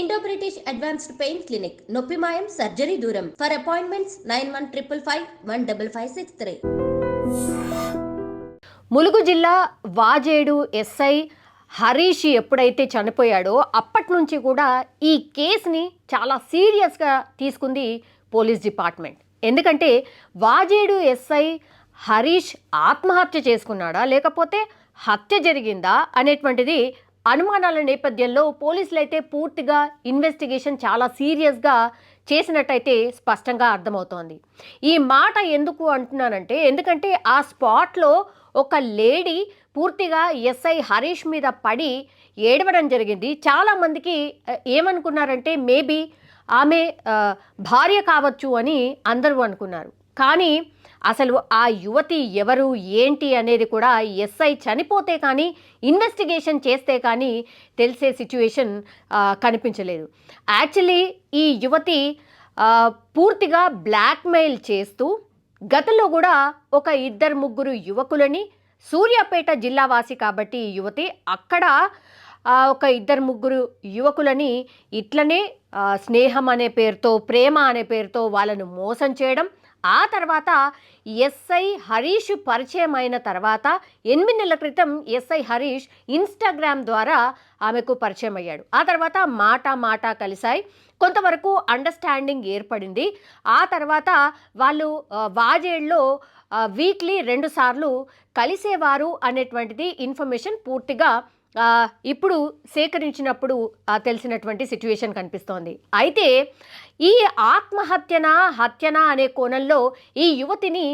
Indo British advanced pain clinic నొప్పి మాయం surgery దూరం. For appointments 9155515563. ములుగు జిల్లా వాజేడు ఎస్ఐ హరీష్ ఎప్పుడైతే చనిపోయాడో అప్పటి నుంచి కూడా ఈ కేసుని చాలా సీరియస్గా తీసుకుంది పోలీస్ డిపార్ట్మెంట్. ఎందుకంటే వాజేడు ఎస్ఐ హరీష్ ఆత్మహత్య చేసుకున్నాడా లేకపోతే హత్య జరిగిందా అనేటువంటిది అనుమానాల నేపథ్యంలో పోలీసులు అయితే పూర్తిగా ఇన్వెస్టిగేషన్ చాలా సీరియస్గా చేసినట్టయితే స్పష్టంగా అర్థమవుతోంది. ఈ మాట ఎందుకు అంటున్నానంటే ఎందుకంటే ఆ స్పాట్లో ఒక లేడీ పూర్తిగా ఎస్ఐ హరీష్ మీద పడి ఏడవడం జరిగింది. చాలామందికి ఏమనుకున్నారంటే మేబీ ఆమె భార్య కావచ్చు అని అందరూ అనుకున్నారు. కానీ అసలు ఆ యువతి ఎవరు ఏంటి అనేది కూడా ఎస్ఐ చనిపోతే కానీ ఇన్వెస్టిగేషన్ చేస్తే కానీ తెలిసే సిచ్యువేషన్ కనిపించలేదు. యాక్చువల్లీ ఈ యువతి పూర్తిగా బ్లాక్మెయిల్ చేస్తూ గతంలో కూడా ఒక 2-3 యువకులని, సూర్యాపేట జిల్లావాసి కాబట్టి ఈ యువతి అక్కడ ఒక 2-3 యువకులని ఇట్లనే స్నేహం అనే పేరుతో, ప్రేమ అనే పేరుతో వాళ్ళను మోసం చేయడం. ఆ తర్వాత ఎస్ఐ హరీష్ పరిచయం అయిన తర్వాత 8 నెలల క్రితం ఎస్ఐ హరీష్ ఇన్స్టాగ్రామ్ ద్వారా ఆమెకు పరిచయం అయ్యాడు. ఆ తర్వాత మాట కలిశాయి, కొంతవరకు అండర్స్టాండింగ్ ఏర్పడింది. ఆ తర్వాత వాళ్ళు వాజేడ్లో వీక్లీ 2 సార్లు కలిసేవారు అనేటువంటిది ఇన్ఫర్మేషన్ పూర్తిగా ఇప్పుడు సేకరించినప్పుడు తెలిసినటువంటి సిచ్యువేషన్ కనిపిస్తోంది. అయితే ఈ ఆత్మహత్యనా హత్యనా అనే కోణంలో ఈ యువతిని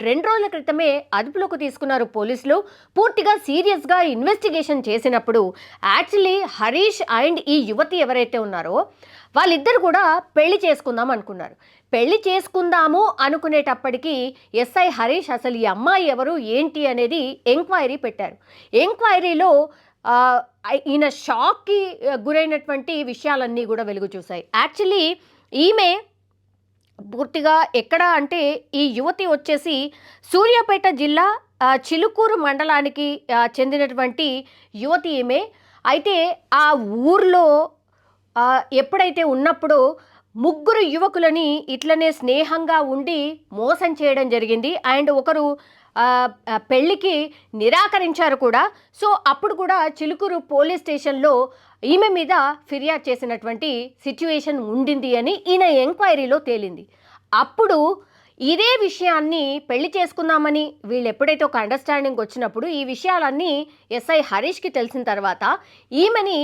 2 రోజుల క్రితమే అదుపులోకి తీసుకున్నారు పోలీసులు. పూర్తిగా సీరియస్గా ఇన్వెస్టిగేషన్ చేసినప్పుడు యాక్చువల్లీ హరీష్ అండ్ ఈ యువతి ఎవరైతే ఉన్నారో వాళ్ళిద్దరు కూడా పెళ్లి చేసుకుందాం అనుకున్నారు. పెళ్లి చేసుకుందాము అనుకునేటప్పటికీ ఎస్ఐ హరీష్ అసలు ఈ అమ్మాయి ఎవరు ఏంటి అనేది ఎంక్వైరీ పెట్టారు. ఎంక్వైరీలో ఈయన షాక్కి గురైనటువంటి విషయాలన్నీ కూడా వెలుగు చూశాయి. యాక్చువల్లీ ఈమె పూర్తిగా ఎక్కడ అంటే ఈ యువతి వచ్చేసి సూర్యాపేట జిల్లా చిలుకూరు మండలానికి చెందినటువంటి యువతి ఈమె. అయితే ఆ ఊర్లో ఎప్పుడైతే ఉన్నప్పుడు 3 యువకులని ఇట్లనే స్నేహంగా ఉండి మోసం చేయడం జరిగింది. అండ్ ఒకరు పెళ్ళికి నిరాకరించారు కూడా. సో అప్పుడు కూడా చిలుకూరు పోలీస్ స్టేషన్లో ఈమె మీద ఫిర్యాదు చేసినటువంటి సిచ్యువేషన్ ఉండింది అని ఈయన ఎంక్వైరీలో తేలింది. అప్పుడు ఇదే విషయాన్ని పెళ్లి చేసుకుందామని వీళ్ళు ఎప్పుడైతే ఒక అండర్స్టాండింగ్ వచ్చినప్పుడు ఈ విషయాలన్నీ ఎస్ఐ హరీష్కి తెలిసిన తర్వాత ఈమెని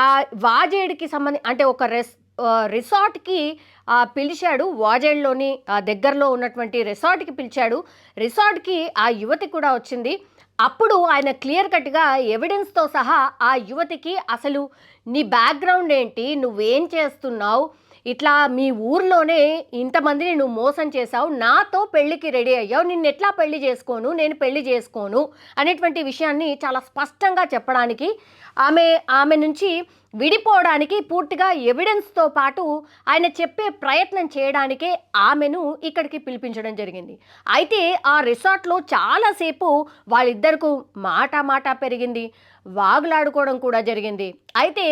ఆ వాజేడ్కి అంటే ఒక రిసార్ట్కి పిలిచాడు. వాజేడ్లోని దగ్గరలో ఉన్నటువంటి రిసార్ట్కి పిలిచాడు. రిసార్ట్కి ఆ యువతి కూడా వచ్చింది. అప్పుడు ఆయన క్లియర్ కట్గా ఎవిడెన్స్తో సహా ఆ యువతికి అసలు నీ బ్యాక్గ్రౌండ్ ఏంటి, నువ్వేం చేస్తున్నావు, ఇట్లా మీ ఊర్లోనే ఇంతమందిని నువ్వు మోసం చేశావు, నాతో పెళ్ళికి రెడీ అయ్యావు, నిన్ను ఎట్లా పెళ్లి చేసుకోను, నేను పెళ్లి చేసుకోను అనేటువంటి విషయాన్ని చాలా స్పష్టంగా చెప్పడానికి ఆమె నుంచి విడిపోవడానికి పూర్తిగా ఎవిడెన్స్తో పాటు ఆయన చెప్పే ప్రయత్నం చేయడానికే ఆమెను ఇక్కడికి పిలిపించడం జరిగింది. అయితే ఆ రిసార్ట్లో చాలాసేపు వాళ్ళిద్దరికి మాట పెరిగింది, వాగులాడుకోవడం కూడా జరిగింది. అయితే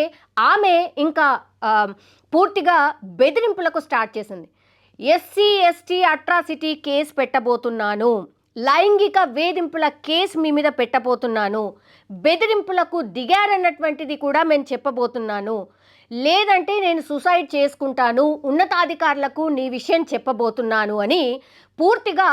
ఆమె ఇంకా పూర్తిగా బెదిరింపులకు స్టార్ట్ చేసింది. SC/ST అట్రాసిటీ కేసు పెట్టబోతున్నాను, లైంగిక వేధింపుల కేసు మీ మీద పెట్టబోతున్నాను, బెదిరింపులకు దిగారన్నటువంటిది కూడా మేము చెప్పబోతున్నాను, లేదంటే నేను సూసైడ్ చేసుకుంటాను, ఉన్నతాధికారులకు నీ విషయం చెప్పబోతున్నాను అని పూర్తిగా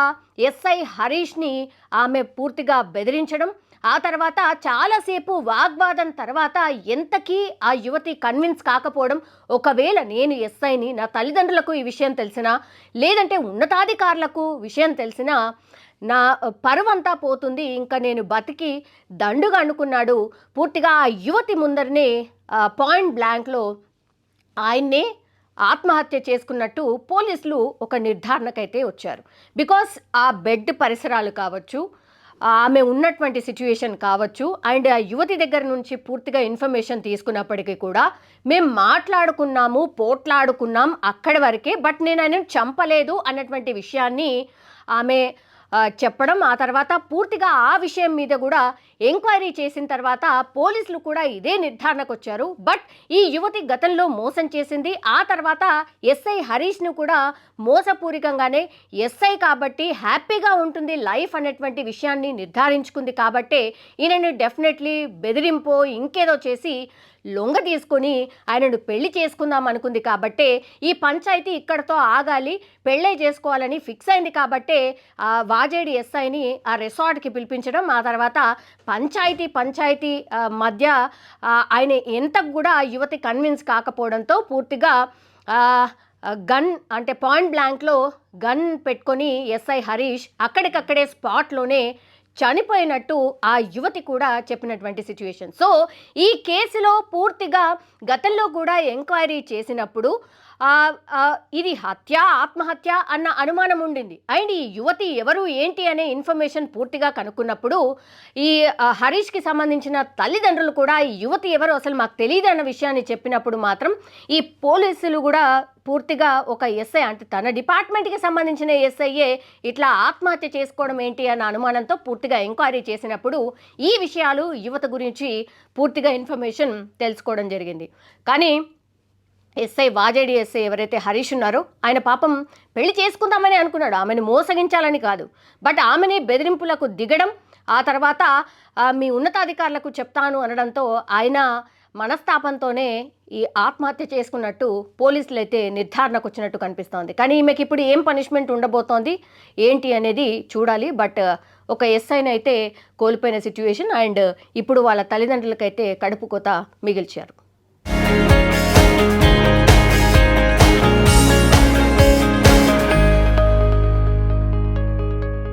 ఎస్ఐ హరీష్ని ఆమె పూర్తిగా బెదిరించడం. ఆ తర్వాత చాలాసేపు వాగ్వాదం తర్వాత ఎంతకీ ఆ యువతి కన్విన్స్ కాకపోవడం, ఒకవేళ నేను ఎస్ఐని, నా తల్లిదండ్రులకు ఈ విషయం తెలిసినా లేదంటే ఉన్నతాధికారులకు విషయం తెలిసినా నా పరువంతా పోతుంది, ఇంకా నేను బతికి దండుగా అనుకున్నాడు. పూర్తిగా ఆ యువతి ముందరనే పాయింట్ బ్లాంక్లో ఆయన్నే ఆత్మహత్య చేసుకున్నట్టు పోలీసులు ఒక నిర్ధారణకైతే వచ్చారు. బికాస్ ఆ బెడ్ పరిసరాలు కావచ్చు, ఆమె ఉన్నటువంటి సిచ్యువేషన్ కావచ్చు, అండ్ ఆ యువతి దగ్గర నుంచి పూర్తిగా ఇన్ఫర్మేషన్ తీసుకున్నప్పటికీ కూడా మేము మాట్లాడుకున్నాము, పోట్లాడుకున్నాం అక్కడి వరకే, బట్ నేను ఆయనను చంపలేదు అన్నటువంటి విషయాన్ని ఆమె చెప్పడం. ఆ తర్వాత పూర్తిగా ఆ విషయం మీద కూడా ఎంక్వైరీ చేసిన తర్వాత పోలీసులు కూడా ఇదే నిర్ధారణకు వచ్చారు. బట్ ఈ యువతి గతంలో మోసం చేసింది. ఆ తర్వాత ఎస్ఐ హరీష్ను కూడా మోసపూరికంగానే ఎస్ఐ కాబట్టి హ్యాపీగా ఉంటుంది లైఫ్ అనేటువంటి విషయాన్ని నిర్ధారించుకుంది కాబట్టే ఈయనను డెఫినెట్లీ బెదిరింపో ఇంకేదో చేసి లొంగ తీసుకొని ఆయనను పెళ్లి చేసుకుందాం అనుకుంది కాబట్టే ఈ పంచాయతీ ఇక్కడతో ఆగాలి, పెళ్ళే చేసుకోవాలని ఫిక్స్ అయింది కాబట్టే ఆ వాజేడి ఎస్ఐని ఆ రిసార్ట్కి పిలిపించడం, ఆ తర్వాత పంచాయతీ మధ్య ఆయన ఎంత కూడా యువతి కన్విన్స్ కాకపోవడంతో పూర్తిగా గన్ అంటే పాయింట్ బ్లాంక్లో గన్ పెట్టుకొని ఎస్ఐ హరీష్ అక్కడికక్కడే స్పాట్లోనే చనిపోయినట్టు ఆ యువతి కూడా చెప్పినటువంటి సిచ్యువేషన్. సో ఈ కేసులో పూర్తిగా గతంలో కూడా ఎంక్వైరీ చేసినప్పుడు ఇది హత్య ఆత్మహత్య అన్న అనుమానం ఉండింది. అండ్ ఈ యువతి ఎవరు ఏంటి అనే ఇన్ఫర్మేషన్ పూర్తిగా కనుక్కున్నప్పుడు ఈ హరీష్కి సంబంధించిన తల్లిదండ్రులు కూడా ఈ యువతి ఎవరు అసలు మాకు తెలియదు అన్న విషయాన్ని చెప్పినప్పుడు మాత్రం ఈ పోలీసులు కూడా పూర్తిగా ఒక ఎస్ఐ అంటే తన డిపార్ట్మెంట్కి సంబంధించిన ఎస్ఐయే ఇట్లా ఆత్మహత్య చేసుకోవడం ఏంటి అన్న అనుమానంతో పూర్తిగా ఎంక్వైరీ చేసినప్పుడు ఈ విషయాలు యువత గురించి పూర్తిగా ఇన్ఫర్మేషన్ తెలుసుకోవడం జరిగింది. కానీ వాజేడి ఎస్ఐ ఎవరైతే హరీష్ ఉన్నారో ఆయన పాపం పెళ్లి చేసుకుందామని అనుకున్నాడు, ఆమెను మోసగించాలని కాదు. బట్ ఆమెని బెదిరింపులకు దిగడం, ఆ తర్వాత మీ ఉన్నతాధికారులకు చెప్తాను అనడంతో ఆయన మనస్తాపంతోనే ఈ ఆత్మహత్య చేసుకున్నట్టు పోలీసులు అయితే నిర్ధారణకు వచ్చినట్టు కనిపిస్తోంది. కానీ ఈమెకి ఇప్పుడు ఏం పనిష్మెంట్ ఉండబోతోంది ఏంటి అనేది చూడాలి. బట్ ఒక ఎస్ఐని అయితే కోల్పోయిన సిచ్యువేషన్ అండ్ ఇప్పుడు వాళ్ళ తల్లిదండ్రులకైతే కడుపు కోత మిగిల్చారు.